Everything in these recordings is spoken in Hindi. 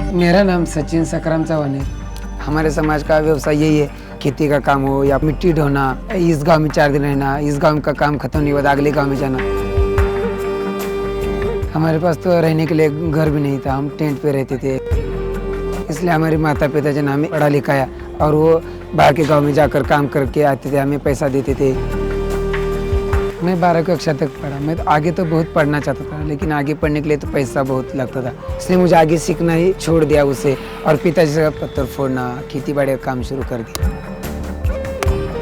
मेरा नाम सचिन सकराम चौहान है। हमारे समाज का व्यवसाय यही है, खेती का काम हो या मिट्टी ढोना। इस गांव में 4 दिन रहना, इस गांव का काम खत्म नहीं हुआ अगले गांव में जाना। हमारे पास तो रहने के लिए घर भी नहीं था, हम टेंट पे रहते थे। इसलिए हमारे माता पिता ने हमें पढ़ा लिखाया और वो बाहर के गांव में जाकर काम करके आते थे, हमें पैसा देते थे। मैं 12 कक्षा तक पढ़ा। मैं तो आगे तो बहुत पढ़ना चाहता था, लेकिन आगे पढ़ने के लिए तो पैसा बहुत लगता था, इसलिए मुझे आगे सीखना ही छोड़ दिया उसे और पिताजी से पत्थर फोड़ना, खेती बाड़ी का काम शुरू कर दिया।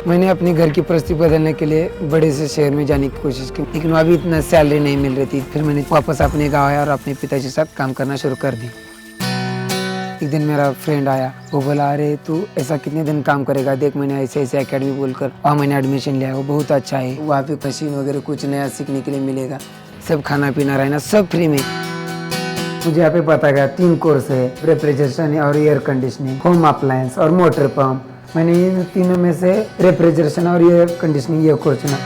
मैंने अपने घर की परिस्थिति बदलने के लिए बड़े से शहर में जाने की कोशिश की, लेकिन वहाँ भी इतना सैलरी नहीं मिल रही थी। फिर मैंने वापस अपने गाँव आया और अपने पिताजी के साथ काम करना शुरू कर दी। एक दिन मेरा फ्रेंड आया, वो बोला, अरे तू ऐसा कितने दिन काम करेगा, देख मैंने ऐसे ऐसे एकेडमी बोलकर वहाँ मैंने एडमिशन लिया। वो बहुत अच्छा है, वहाँ पे मशीन वगैरह कुछ नया सीखने के लिए मिलेगा, सब खाना पीना रहना सब फ्री में। मुझे यहाँ पे पता गया 3 कोर्स है, रेफ्रिजरेशन और एयर कंडीशनिंग, होम अप्लायंस और मोटर पंप। मैंने इन तीनों में से रेफ्रिजरेशन और एयर कंडीशनिंग ये कोर्स चुना।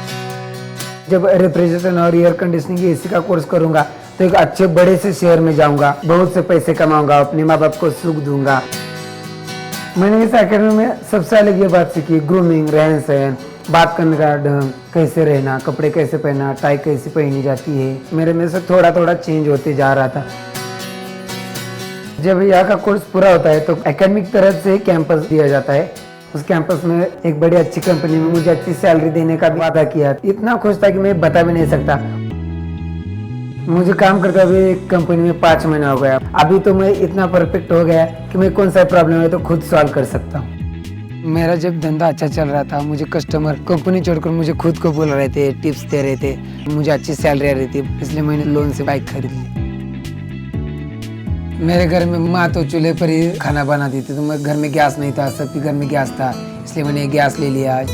जब रेफ्रिजरेशन और एयर कंडीशनिंग एसी का कोर्स करूँगा तो एक अच्छे बड़े से शहर में जाऊंगा, बहुत से पैसे कमाऊंगा, अपने माँ बाप को सुख दूंगा। मैंने इस एकेडमी में सबसे अलग ये बात सीखी, ग्रूमिंग, रहन सहन, बात करने का ढंग, कैसे रहना, कपड़े कैसे पहनना, टाई कैसे पहनी जाती है। मेरे में से थोड़ा थोड़ा चेंज होते जा रहा था। जब यहाँ का कोर्स पूरा होता है तो एकेडमी की तरफ से कैंपस दिया जाता है। उस कैंपस में एक बड़ी अच्छी कंपनी में मुझे अच्छी सैलरी देने का वादा किया। इतना खुश था कि मैं बता भी नहीं सकता। मुझे काम करते हुए एक कंपनी में 5 महीना हो गया। अभी तो मैं इतना परफेक्ट हो गया कि मैं कौन सा प्रॉब्लम है तो खुद सॉल्व कर सकता हूँ। मेरा जब धंधा अच्छा चल रहा था, मुझे कस्टमर कंपनी छोड़कर मुझे खुद को बोल रहे थे, टिप्स दे रहे थे, मुझे अच्छी सैलरी आ रही थी, इसलिए मैंने लोन से बाइक खरीद ली। मेरे घर में माँ तो चूल्हे पर ही खाना बनाती थी, तो मैं घर में गैस नहीं था, सबके घर में गैस था, इसलिए मैंने गैस ले लिया।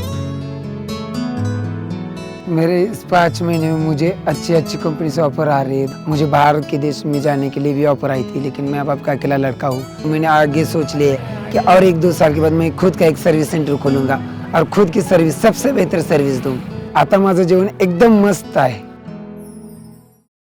मेरे इस 5 महीने में मुझे अच्छी कंपनी से ऑफर आ रही है। मुझे बाहर के देश में जाने के लिए भी ऑफर आई थी, लेकिन मैं अब आपका अकेला लड़का हूँ। मैंने आगे सोच लिया कि और 1-2 साल के बाद मैं खुद का एक सर्विस सेंटर खोलूंगा और खुद की सर्विस सबसे बेहतर सर्विस दूँ। आता माझं जीवन एकदम मस्त आहे।